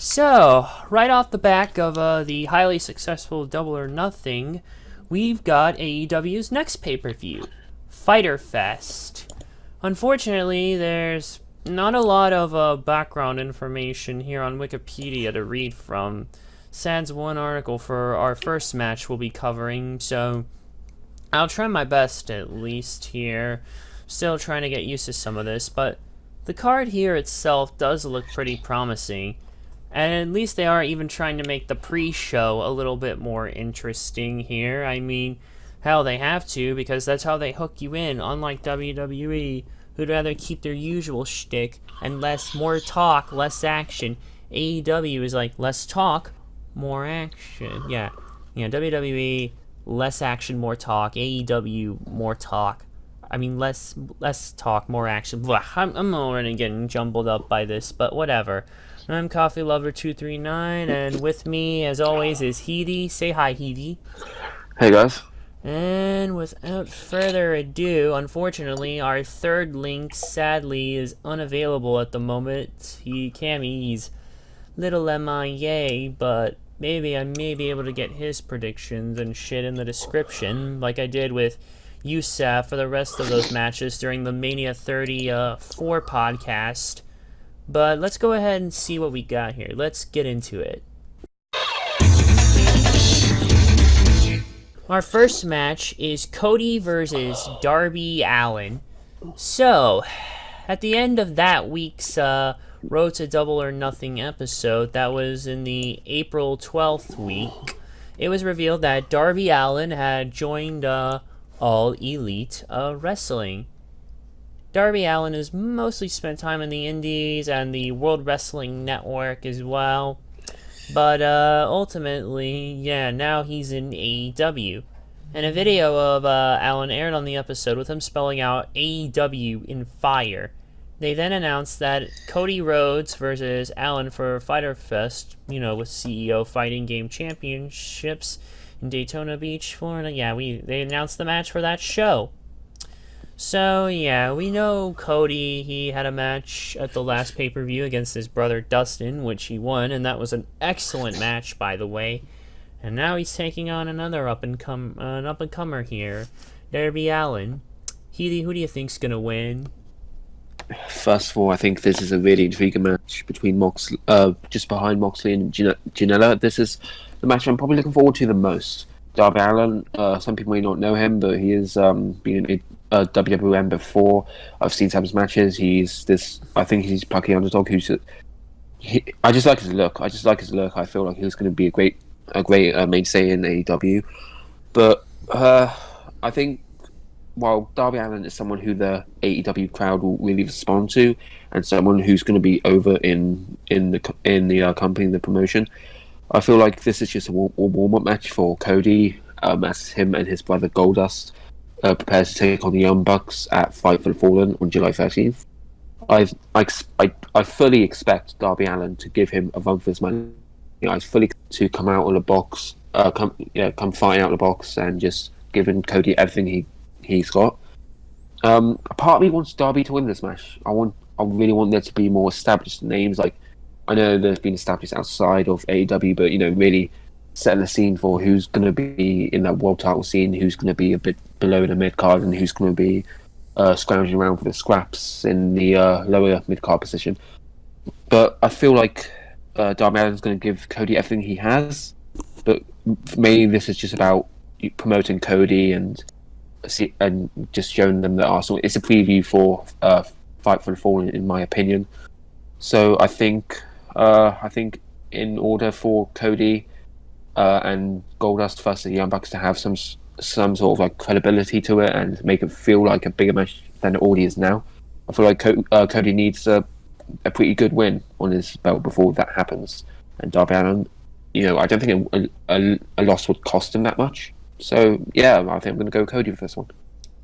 So, right off the back of the highly successful Double or Nothing, we've got AEW's next pay-per-view, Fyter Fest. Unfortunately, there's not a lot of background information here on Wikipedia to read from. Sans one article for our first match we'll be covering, so I'll try my best at least here. Still trying to get used to some of this, but the card here itself does look pretty promising. And at least they are even trying to make the pre-show a little bit more interesting here. I mean, hell, they have to, because that's how they hook you in, unlike WWE, who'd rather keep their usual shtick and more talk, less action. AEW is like, less talk, more action. Yeah, WWE, less action, more talk. AEW, more talk. I mean, less talk, more action. Blah, I'm already getting jumbled up by this, but whatever. I'm Coffee Lover 239, and with me, as always, is Heedy. Say hi, Heedy. Hey guys. And without further ado, unfortunately, our third link, sadly, is unavailable at the moment. He's little MIA, but maybe I may be able to get his predictions and shit in the description, like I did with Yusuf for the rest of those matches during the Mania 34 podcast. But let's go ahead and see what we got here. Let's get into it. Our first match is Cody versus Darby Allin. So, at the end of that week's Road to Double or Nothing episode, that was in the April 12th week, it was revealed that Darby Allin had joined All Elite Wrestling. Darby Allin has mostly spent time in the Indies and the World Wrestling Network as well. But ultimately, yeah, now he's in AEW. And a video of Allin aired on the episode with him spelling out AEW in fire. They then announced that Cody Rhodes versus Allin for Fyter Fest, with CEO Fighting Game Championships in Daytona Beach, Florida. Yeah, they announced the match for that show. So, yeah, we know Cody, he had a match at the last pay-per-view against his brother Dustin, which he won, and that was an excellent match, by the way. And now he's taking on another up-and-comer here, Darby Allin. Healy, who do you think's gonna win? First of all, I think this is a really intriguing match between just behind Moxley and Janela. This is the match I'm probably looking forward to the most. Darby Allin, some people may not know him, but he has been in WWN before. I've seen some of his matches. I think he's plucky underdog. I just like his look. I feel like he's going to be a great mainstay in AEW. But I think while Darby Allin is someone who the AEW crowd will really respond to, and someone who's going to be over in the company, the promotion, I feel like this is just a warm-up match for Cody, as him and his brother Goldust prepare to take on the Young Bucks at Fight for the Fallen on July 13th. I fully expect Darby Allin to give him a run for his money. I fully to come out of the box, come fighting out of the box and just giving Cody everything he's got. A part of me wants Darby to win this match. I really want there to be more established names. Like, I know there's been established outside of AEW, but really setting the scene for who's going to be in that world title scene, who's going to be a bit below the mid card, and who's going to be scrounging around for the scraps in the lower mid card position. But I feel like Darby Allin's going to give Cody everything he has. But for me, this is just about promoting Cody and just showing them that Arsenal. It's a preview for Fight for the Fallen, in my opinion. So I think in order for Cody and Goldust versus the Young Bucks to have some sort of like credibility to it and make it feel like a bigger match than it already is now, I feel like Cody needs a pretty good win on his belt before that happens. And Darby Allin, I don't think a loss would cost him that much. So yeah, I think I'm going to go Cody for this one.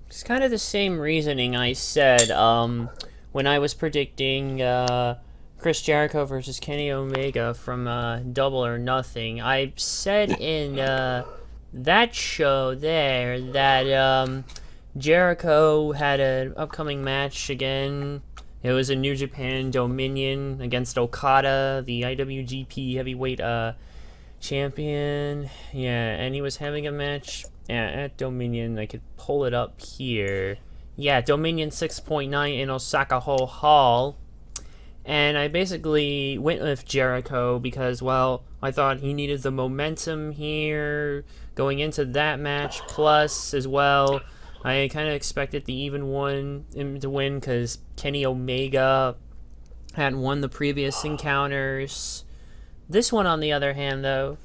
It's kind of the same reasoning I said when I was predicting Chris Jericho versus Kenny Omega from Double or Nothing. I said in that show there that Jericho had an upcoming match again It was a New Japan Dominion against Okada, the IWGP heavyweight champion. Yeah, and he was having a match at Dominion. I could pull it up here. Yeah, Dominion 6.9 in Osaka Hall. And I basically went with Jericho because, well, I thought he needed the momentum here going into that match. Plus, as well, I kind of expected the even one to win because Kenny Omega hadn't won the previous encounters. This one, on the other hand, though,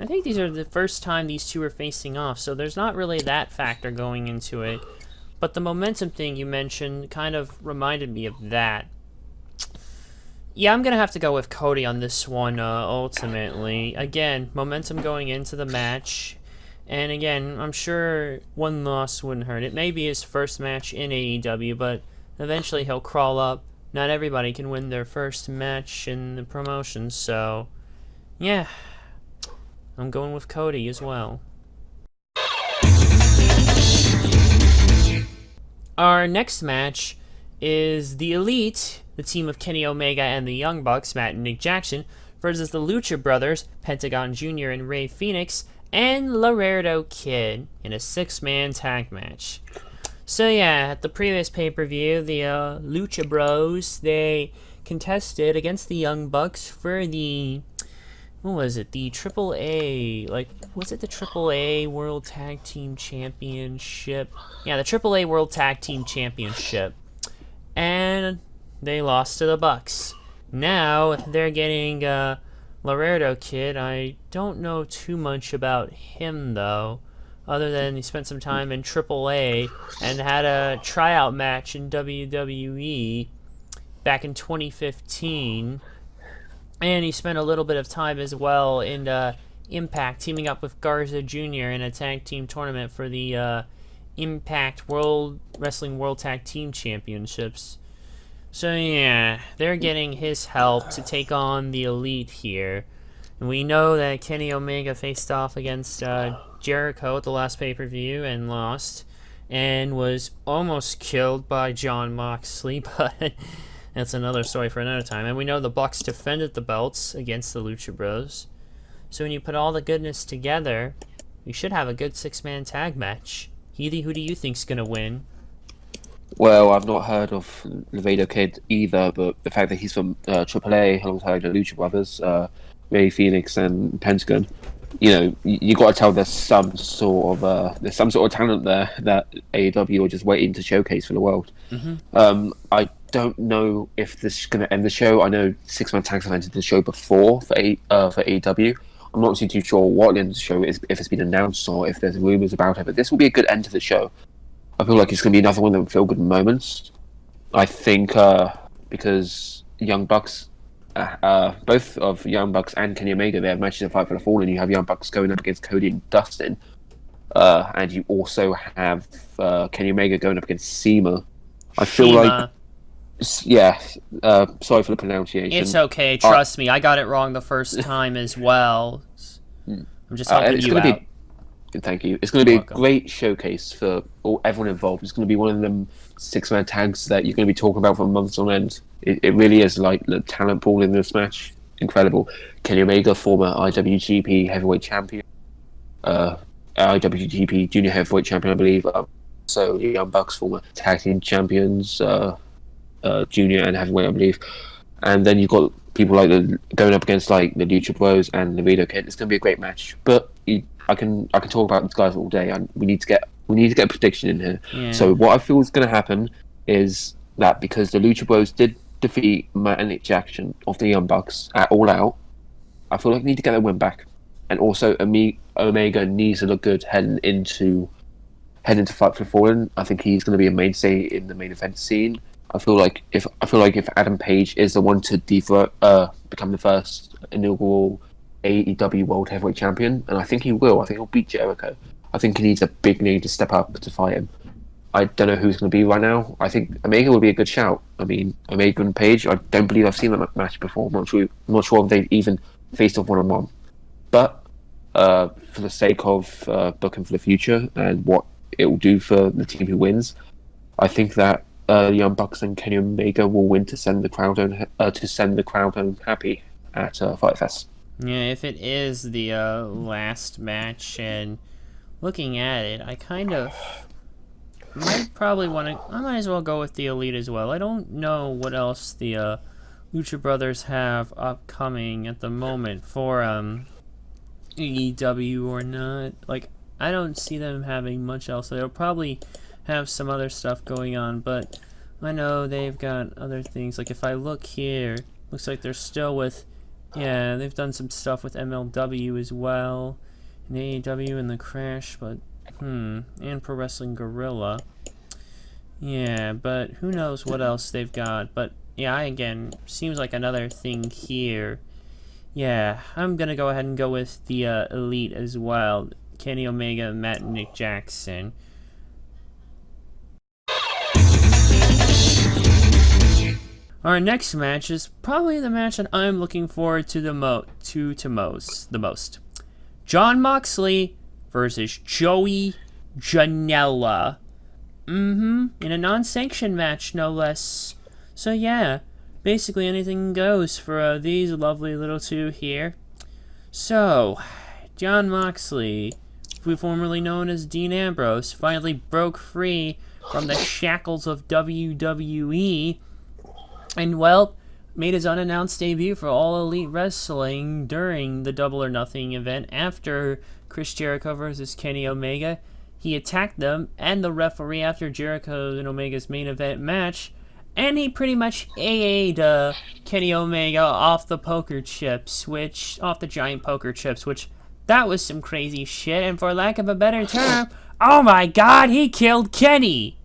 I think these are the first time these two are facing off, so there's not really that factor going into it. But the momentum thing you mentioned kind of reminded me of that. Yeah, I'm going to have to go with Cody on this one, ultimately. Again, momentum going into the match. And again, I'm sure one loss wouldn't hurt. It may be his first match in AEW, but eventually he'll crawl up. Not everybody can win their first match in the promotion, so yeah, I'm going with Cody as well. Our next match is the Elite, the team of Kenny Omega and the Young Bucks, Matt and Nick Jackson, versus the Lucha Brothers, Pentagon Jr. and Rey Fenix, and Laredo Kid in a 6-man tag match. So yeah, at the previous pay-per-view, the Lucha Bros, they contested against the Young Bucks for the, what was it, the AAA, was it the AAA World Tag Team Championship? Yeah, the AAA World Tag Team Championship. And they lost to the Bucks. Now, they're getting Laredo Kid. I don't know too much about him, though, other than he spent some time in AAA and had a tryout match in WWE back in 2015. And he spent a little bit of time as well in Impact, teaming up with Garza Jr. in a tag team tournament for the Impact World Wrestling World Tag Team Championships. So yeah, they're getting his help to take on the Elite here. And we know that Kenny Omega faced off against Jericho at the last pay-per-view and lost, and was almost killed by Jon Moxley, but that's another story for another time. And we know the Bucks defended the belts against the Lucha Bros. So when you put all the goodness together, we should have a good 6-man tag match. Healy, who do you think's gonna win? Well, I've not heard of Laredo Kid either, but the fact that he's from AAA alongside the Lucha Brothers, Rey Fenix and Pentagon, you got to tell there's some sort of talent there that AEW are just waiting to showcase for the world. Mm-hmm. I don't know if this is going to end the show. I know 6-man tags have ended the show before for AEW. I'm not too sure what the end of the show is, if it's been announced or if there's rumors about it, but this will be a good end to the show. I feel like it's going to be another one of them feel-good moments. I think because Young Bucks, both of Young Bucks and Kenny Omega, they have matches in Fight for the Fallen. You have Young Bucks going up against Cody and Dustin, and you also have Kenny Omega going up against Seema. I feel like, yeah. Sorry for the pronunciation. It's okay. Trust me, I got it wrong the first time as well. I'm just helping you out. Thank you. It's going to be a great showcase for everyone involved. It's going to be one of them 6-man tags that you're going to be talking about for months on end. It really is like the talent pool in this match. Incredible. Kenny Omega, former IWGP heavyweight champion, IWGP junior heavyweight champion, I believe. So Young Bucks, former tag team champions, junior and heavyweight, I believe. And then you've got people like going up against like the Lucha Bros and the Laredo Kid. It's going to be a great match. But I can talk about these guys all day, and we need to get a prediction in here. Yeah. So what I feel is going to happen is that because the Lucha Bros did defeat Matt and Nick Jackson of the Young Bucks at All Out, I feel like they need to get their win back, and also Omega needs to look good heading into Fight for the Fallen. I think he's going to be a mainstay in the main event scene. I feel like if Adam Page is the one to become the first inaugural AEW World Heavyweight Champion, and I think he will. I think he'll beat Jericho. I think he needs a big name to step up to fight him. I don't know who's going to be right now. I think Omega would be a good shout. I mean, Omega and Page, I don't believe I've seen that match before. I'm not sure if they've even faced off one-on-one. But for the sake of booking for the future and what it will do for the team who wins, I think that the Young Bucks and Kenny Omega will win to send the crowd home happy at Fyter Fest. Yeah, if it is the last match, and looking at it, I kind of might probably want to. I might as well go with the Elite as well. I don't know what else the Lucha Brothers have upcoming at the moment for AEW or not. Like, I don't see them having much else. They'll probably have some other stuff going on, but I know they've got other things. Like, if I look here, looks like they're still with, yeah, they've done some stuff with MLW as well, and AEW and the Crash, but, and Pro Wrestling Guerrilla. Yeah, but who knows what else they've got, but, yeah, again, seems like another thing here. Yeah, I'm gonna go ahead and go with the Elite as well. Kenny Omega, Matt, and Nick Jackson. Our next match is probably the match that I'm looking forward to the most. Jon Moxley versus Joey Janela. In a non-sanctioned match, no less. So yeah, basically anything goes for these lovely little two here. So, Jon Moxley, formerly known as Dean Ambrose, finally broke free from the shackles of WWE, and, well, made his unannounced debut for All Elite Wrestling during the Double or Nothing event after Chris Jericho versus Kenny Omega. He attacked them and the referee after Jericho and Omega's main event match, and he pretty much AA'd Kenny Omega off the giant poker chips, which, that was some crazy shit, and for lack of a better term, oh my god, he killed Kenny!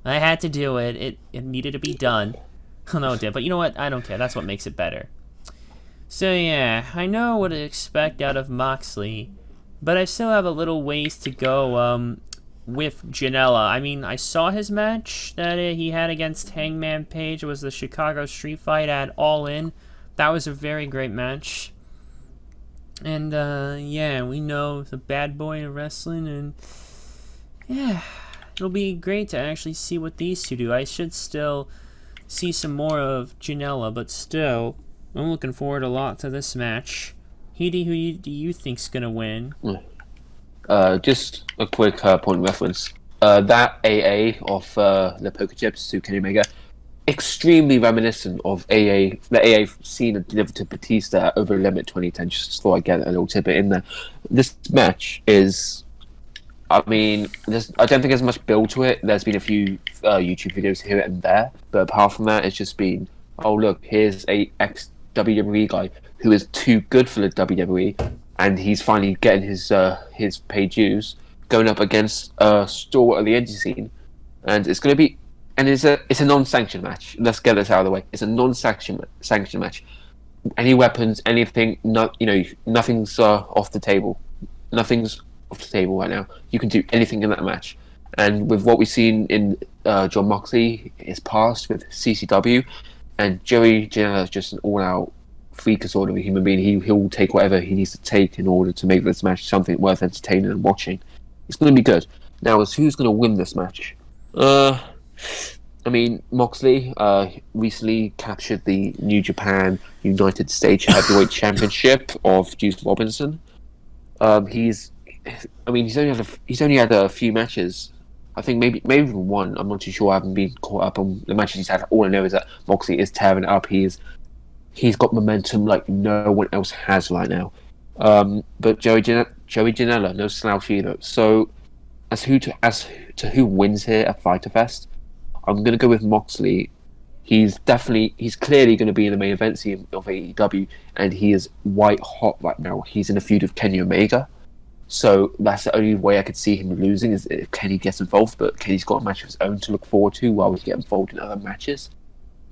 I had to do it. It needed to be done. No, it did, but you know what? I don't care. That's what makes it better. So yeah, I know what to expect out of Moxley, but I still have a little ways to go with Janela. I mean, I saw his match that he had against Hangman Page. It was the Chicago Street Fight at All In. That was a very great match. And yeah, we know the bad boy of wrestling, and yeah, it'll be great to actually see what these two do. I should still see some more of Janela, but still, I'm looking forward a lot to this match. Heidi, who do you think's gonna win? Just a quick point of reference. That AA of the poker chips to Kenny Omega, extremely reminiscent of the AA Cena delivered to Batista over Limit 2010. Just thought I'd get a little tidbit in there. This match is, I mean, I don't think there's much build to it. There's been a few YouTube videos here and there, but apart from that, it's just been, oh look, here's a ex-WWE guy who is too good for the WWE, and he's finally getting his paid dues, going up against a stalwart of the indie scene, and it's going to be, and it's a non-sanctioned match. Let's get this out of the way. It's a non-sanctioned match. Any weapons, anything, nothing's off the table. Nothing's off the table right now. You can do anything in that match, and with what we've seen in Jon Moxley, his past with CCW, and Joey Janela is just an all-out freak sort of a human being. He'll take whatever he needs to take in order to make this match something worth entertaining and watching. It's going to be good. Now, as who's going to win this match? I mean, Moxley recently captured the New Japan United States Heavyweight Championship of Juice Robinson. He's only had a few matches. I think maybe even one. I'm not too sure. I haven't been caught up on the matches he's had. All I know is that Moxley is tearing it up. He's got momentum like no one else has right now. But Joey Janela, no slouch either. So as to who wins here at Fyter Fest, I'm gonna go with Moxley. He's clearly going to be in the main event scene of AEW, and he is white hot right now. He's in a feud with Kenny Omega. So that's the only way I could see him losing, is if Kenny gets involved, but Kenny's got a match of his own to look forward to while we get involved in other matches.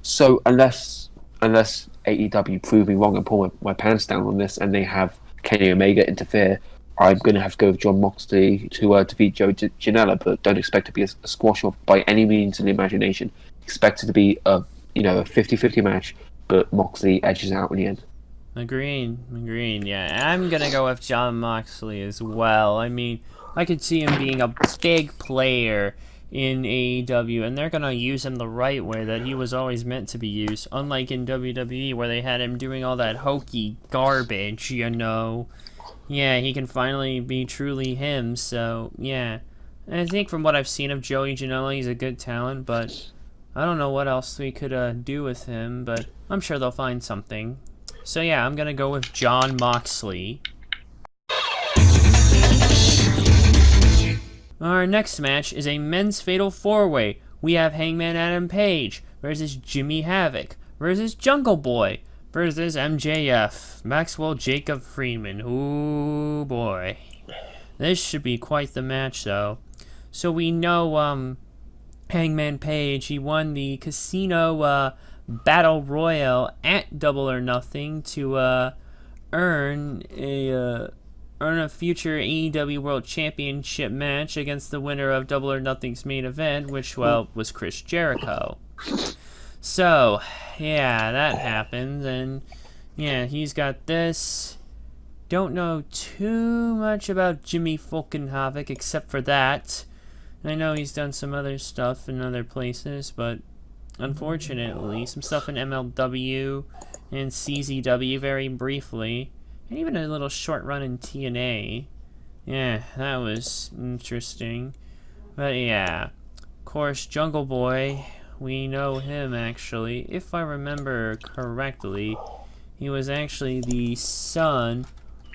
So unless AEW prove me wrong and pull my pants down on this and they have Kenny Omega interfere, I'm going to have to go with Jon Moxley to defeat Joey Janela, but don't expect it to be a squash off by any means in the imagination. Expect it to be a 50-50 match, but Moxley edges out in the end. Agreed. Yeah, I'm gonna go with Jon Moxley as well. I mean, I could see him being a big player in AEW, and they're gonna use him the right way that he was always meant to be used, unlike in WWE where they had him doing all that hokey garbage, you know. Yeah, he can finally be truly him, so yeah. And I think from what I've seen of Joey Janela, he's a good talent, but I don't know what else we could do with him, but I'm sure they'll find something. So yeah, I'm gonna go with Jon Moxley. Our next match is a men's fatal 4-way. We have Hangman Adam Page versus Jimmy Havoc versus Jungle Boy versus MJF, Maxwell Jacob Friedman. Ooh boy. This should be quite the match though. So we know Hangman Page, he won the Casino Battle Royal at Double or Nothing to earn a future AEW World Championship match against the winner of Double or Nothing's main event, which, well, was Chris Jericho. So, yeah, that happens, and yeah, he's got this. Don't know too much about Jimmy fucking Havoc except for that. I know he's done some other stuff in other places, but unfortunately, some stuff in MLW and CZW very briefly. And even a little short run in TNA. Yeah, that was interesting. But yeah, of course, Jungle Boy, we know him actually. If I remember correctly, he was actually the son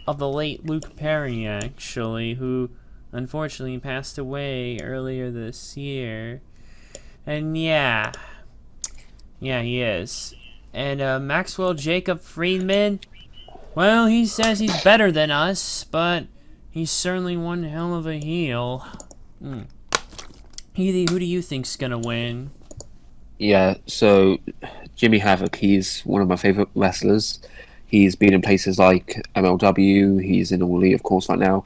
of the late Luke Perry, actually, who unfortunately passed away earlier this year. And yeah, he is. And Maxwell Jacob Friedman, well, he says he's better than us, but he's certainly one hell of a heel. Who do you think's gonna win? Yeah, so Jimmy Havoc, he's one of my favorite wrestlers. He's been in places like MLW, he's in All Elite, of course, right now.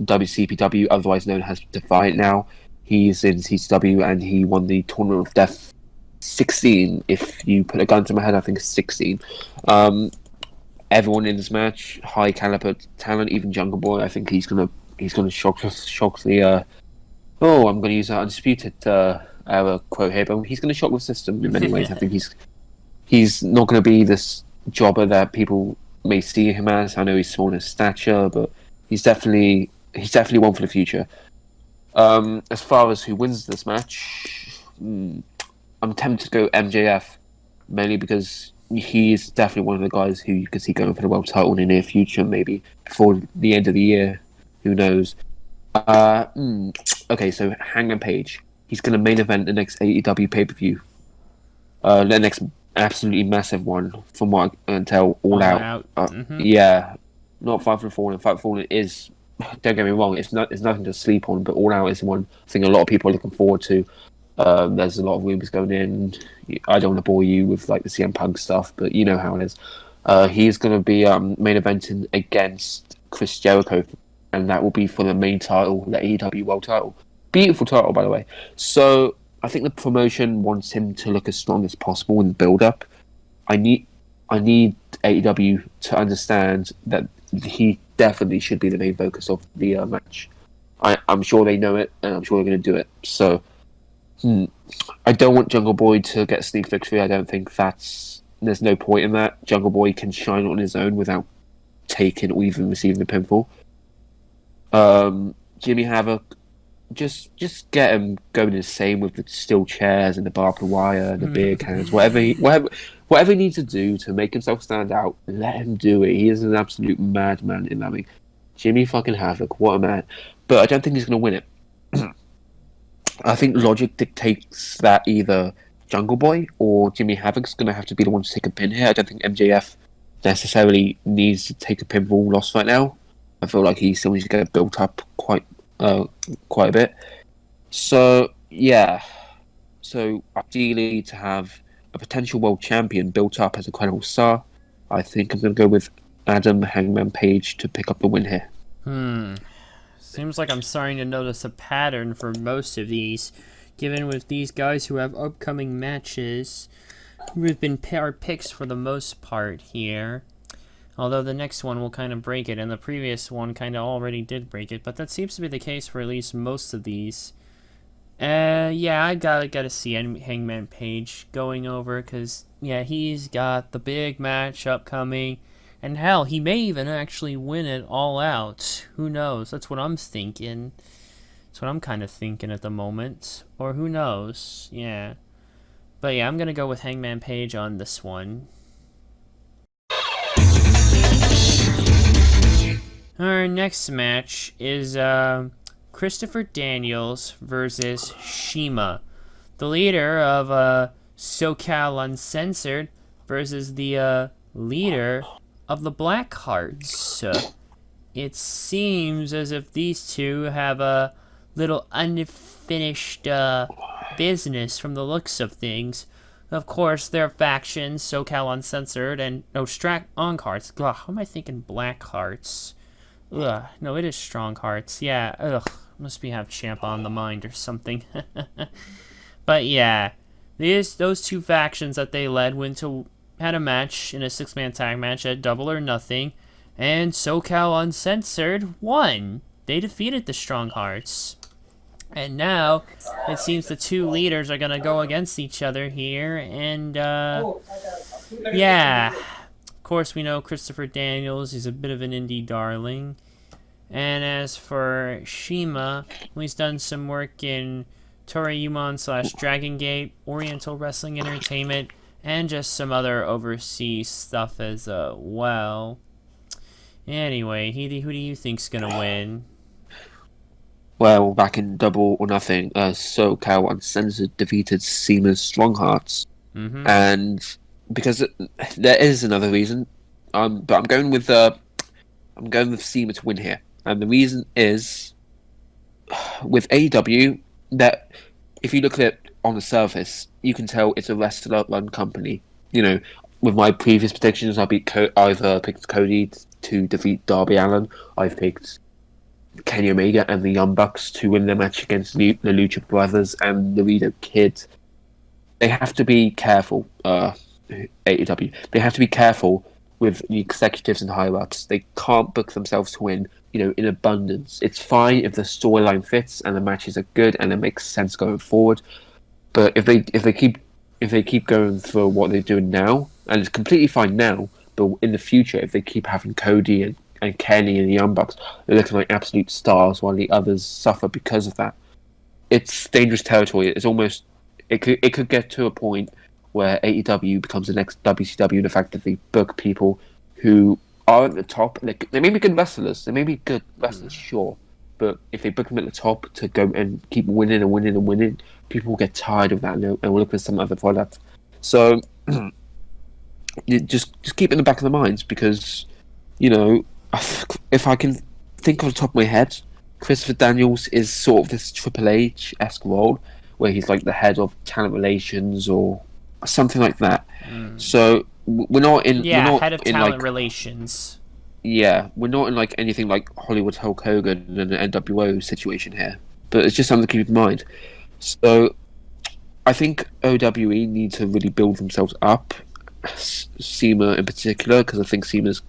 WCPW, otherwise known as Defiant now. He's in CCW, and he won the Tournament of Death 16. If you put a gun to my head, I think it's 16. Everyone in this match, high caliber talent, even Jungle Boy. I think he's gonna shock the. I'm gonna use that undisputed quote here, but he's gonna shock the system in many ways. I think he's not gonna be this jobber that people may see him as. I know he's small in stature, but he's definitely one for the future. As far as who wins this match, I'm tempted to go MJF, mainly because he's definitely one of the guys who you can see going for the world title in the near future, maybe before the end of the year. Who knows? Okay, so Hangman Page. He's going to main event the next AEW pay-per-view. The next absolutely massive one, from what I can tell, All Out. Yeah, not Fight for the Fallen. Fight for the Fallen is, don't get me wrong, it's nothing to sleep on, but All Out is one thing a lot of people are looking forward to. There's a lot of rumors going in. I don't want to bore you with like the CM Punk stuff, but you know how it is. He's going to be main eventing against Chris Jericho, and that will be for the main title, the AEW World Title. Beautiful title, by the way. So I think the promotion wants him to look as strong as possible in the build-up. I need AEW to understand that he definitely should be the main focus of the match. I'm sure they know it, and I'm sure they're going to do it. So. I don't want Jungle Boy to get a sneak victory. I don't think there's no point in that. Jungle Boy can shine on his own without taking or even receiving the pinfall. Jimmy Havoc, just get him going insane with the steel chairs and the barbed wire and the beer cans, whatever he needs to do to make himself stand out. Let him do it. He is an absolute madman in that ring. Jimmy fucking Havoc, what a man! But I don't think he's going to win it. I think logic dictates that either Jungle Boy or Jimmy Havoc's going to have to be the one to take a pin here. I don't think MJF necessarily needs to take a pinfall loss right now. I feel like he still needs to get built up quite a bit. So, yeah. So, ideally, to have a potential world champion built up as a credible star, I think I'm going to go with Adam Hangman Page to pick up the win here. Seems like I'm starting to notice a pattern for most of these, given with these guys who have upcoming matches, who have been our picks for the most part here. Although the next one will kind of break it, and the previous one kind of already did break it, but that seems to be the case for at least most of these. Yeah, I gotta see Hangman Page going over, because, yeah, he's got the big match upcoming. And hell, he may even actually win it all out. Who knows? That's what I'm thinking. That's what I'm kind of thinking at the moment. Or who knows? Yeah. But yeah, I'm gonna go with Hangman Page on this one. Our next match is Christopher Daniels versus Shima, the leader of SoCal Uncensored versus the leader of the Blackhearts. It seems as if these two have a little unfinished business from the looks of things. Of course, their factions, SoCal Uncensored and Strong Hearts. Ugh, how am I thinking Black Hearts? Ugh, no, it is Strong Hearts. Yeah, ugh, must be have Champ on the mind or something. But yeah, those two factions that they led had a match in a 6-man tag match at Double or Nothing, and SoCal Uncensored won. They defeated the Strong Hearts. And now, it seems the two leaders are gonna go against each other here, and yeah. Of course, we know Christopher Daniels, he's a bit of an indie darling. And as for Shima, he's done some work in Toryumon / Dragon Gate, Oriental Wrestling Entertainment, and just some other overseas stuff as well. Anyway, who do you think's gonna win? Well, back in Double or Nothing, SoCal Uncensored defeated Seema's Stronghearts. Mm-hmm. And because there is another reason, but I'm going with Seema to win here. And the reason is, with AEW, that if you look at it on the surface, you can tell it's a wrestler-run company. You know, with my previous predictions, I've picked Cody to defeat Darby Allin. I've picked Kenny Omega and the Young Bucks to win their match against the Lucha Brothers and the Laredo Kid. They have to be careful, AEW. They have to be careful with the executives and higher-ups. They can't book themselves to win, in abundance. It's fine if the storyline fits and the matches are good and it makes sense going forward. But if they keep going for what they're doing now, and it's completely fine now, but in the future, if they keep having Cody and Kenny and the Young Bucks, they're looking like absolute stars while the others suffer because of that. It's dangerous territory. It could get to a point where AEW becomes the next WCW. The fact that they book people who are at the top, they may be good wrestlers. They may be good wrestlers, sure, but if they book them at the top to go and keep winning and winning and winning, people will get tired of that and will look for some other product. So just keep it in the back of their minds, because if I can think off the top of my head, Christopher Daniels is sort of this Triple H-esque role where he's like the head of talent relations or something like that. So we're not in head of talent relations. Yeah, we're not in like anything like Hollywood Hulk Hogan and an NWO situation here, but it's just something to keep in mind. So I think OWE need to really build themselves up, Seema in particular, because I think Seema's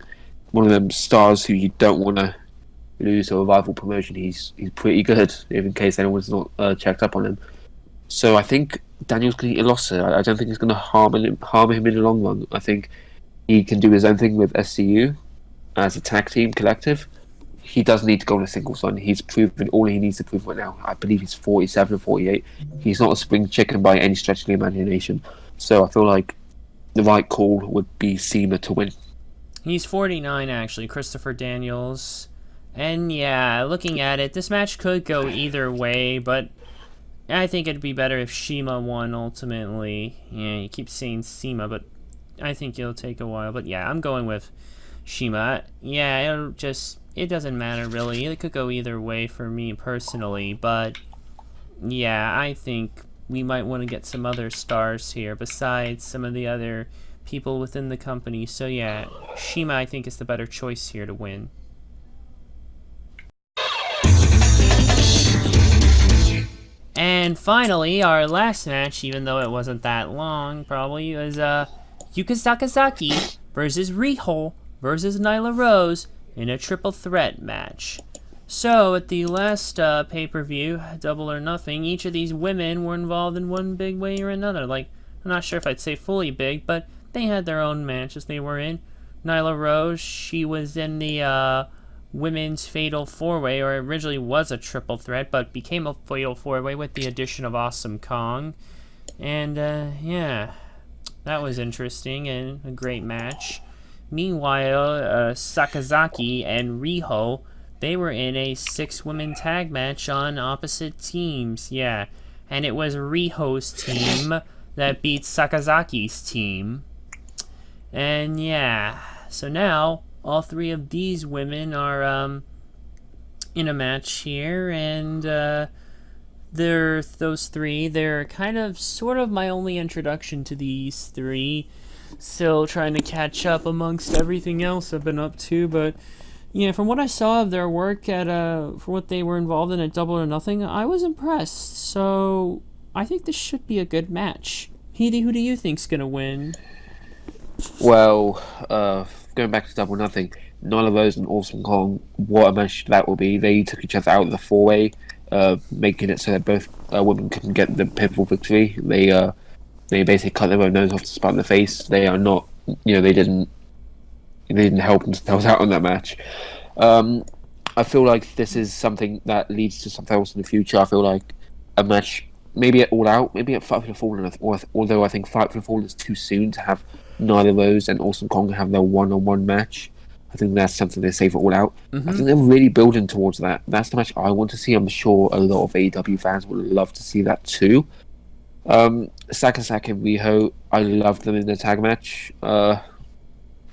one of them stars who you don't want to lose to a rival promotion. He's pretty good, in case anyone's not checked up on him. So I think Daniel's going to eat a loss here. I don't think he's going to harm him in the long run. I think he can do his own thing with SCU as a tag team collective. He doesn't need to go on a singles run. He's proven all he needs to prove right now. I believe he's 47 or 48. He's not a spring chicken by any stretch of the imagination. So I feel like the right call would be Seema to win. He's 49, actually, Christopher Daniels. And yeah, looking at it, this match could go either way, but I think it'd be better if Shima won ultimately. Yeah, you keep saying Seema, but I think it'll take a while. But yeah, I'm going with Shima. Yeah, it doesn't matter really. It could go either way for me personally, but yeah, I think we might want to get some other stars here besides some of the other people within the company. So yeah, Shima I think is the better choice here to win. And finally, our last match, even though it wasn't that long, probably, was Yuka Sakazaki versus Riho versus Nyla Rose in a triple threat match. So, at the last pay-per-view, Double or Nothing, each of these women were involved in one big way or another. Like, I'm not sure if I'd say fully big, but they had their own matches they were in. Nyla Rose, she was in the women's Fatal 4-Way, or originally was a triple threat, but became a Fatal 4-Way with the addition of Awesome Kong. And, yeah, that was interesting and a great match. Meanwhile, Sakazaki and Riho, they were in a 6-women tag match on opposite teams, yeah. And it was Riho's team that beat Sakazaki's team. And yeah, so now all 3 of these women are in a match here, and those 3, they're kind of sort of my only introduction to these 3. Still trying to catch up amongst everything else I've been up to, but yeah, from what I saw of their work at for what they were involved in at Double or Nothing, I was impressed. So I think this should be a good match. Heidi, who do you think's gonna win? Well, going back to Double or Nothing, Nyla Rose and Awesome Kong, what a match that will be. They took each other out of the 4-way, making it so that both women couldn't get the pinfall victory. They basically cut their own nose off to spite their face. They are not, they didn't help themselves out on that match. I feel like this is something that leads to something else in the future. I feel like a match, maybe at All Out, maybe at Fight for the Fallen, although I think Fight for the Fallen is too soon to have Nyla Rose and Awesome Kong have their one-on-one match. I think that's something they save it All Out. I think they're really building towards that. That's the match I want to see. I'm sure a lot of AEW fans would love to see that too. Sakazaki and Riho, I loved them in the tag match.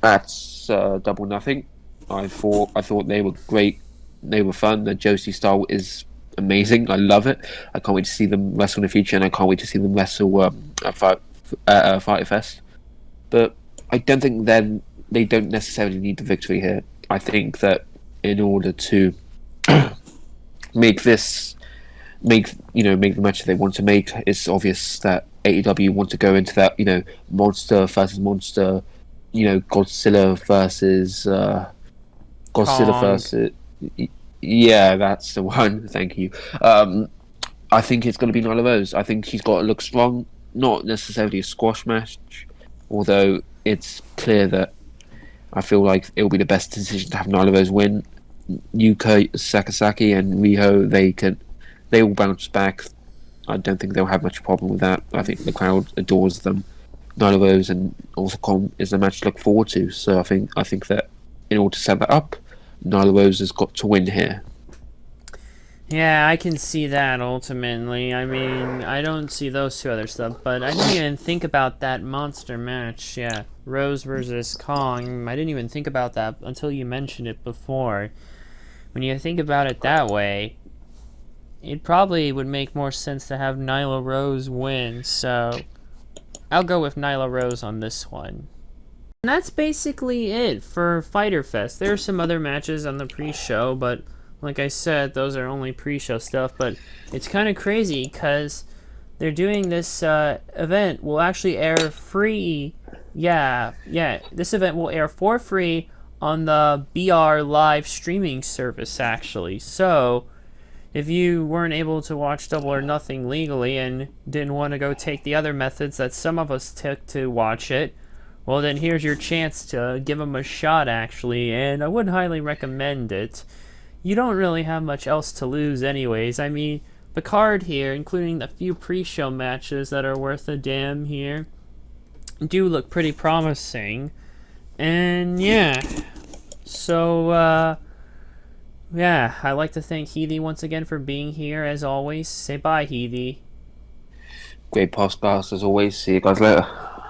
That's Double or Nothing. I thought they were great. They were fun. The Josie style is amazing. I love it. I can't wait to see them wrestle in the future, and I can't wait to see them wrestle at Fyter Fest. But I don't think they don't necessarily need the victory here. I think that in order to make the match that they want to make, it's obvious that AEW want to go into that, monster versus monster, Godzilla versus yeah, that's the one. Thank you. I think it's going to be Nyla Rose. I think she's got to look strong, not necessarily a squash match, although it's clear that I feel like it will be the best decision to have Nyla Rose win. Yuka, Sakazaki, and Riho, they will bounce back. I don't think they'll have much problem with that. I think the crowd adores them. Nyla Rose and also Kong is a match to look forward to. So I think that in order to set that up, Nyla Rose has got to win here. Yeah, I can see that ultimately. I mean, I don't see those 2 other stuff, but I didn't even think about that monster match. Yeah, Rose versus Kong. I didn't even think about that until you mentioned it before. When you think about it that way, it probably would make more sense to have Nyla Rose win, so I'll go with Nyla Rose on this one. And that's basically it for Fyter Fest. There are some other matches on the pre-show, but like I said, those are only pre-show stuff. But it's kind of crazy because they're doing this event will actually air free. Yeah, this event will air for free on the BR live streaming service, actually. So if you weren't able to watch Double or Nothing legally and didn't want to go take the other methods that some of us took to watch it, well, then here's your chance to give them a shot, actually, and I would highly recommend it. You don't really have much else to lose anyways. I mean, the card here, including the few pre-show matches that are worth a damn here, do look pretty promising. And yeah, so yeah, I'd like to thank Healy once again for being here as always. Say bye, Healy. Great podcast as always. See you guys later.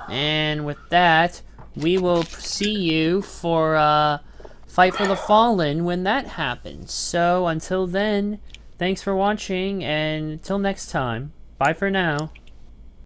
And with that, we will see you for Fight for the Fallen when that happens. So until then, thanks for watching, and until next time, bye for now.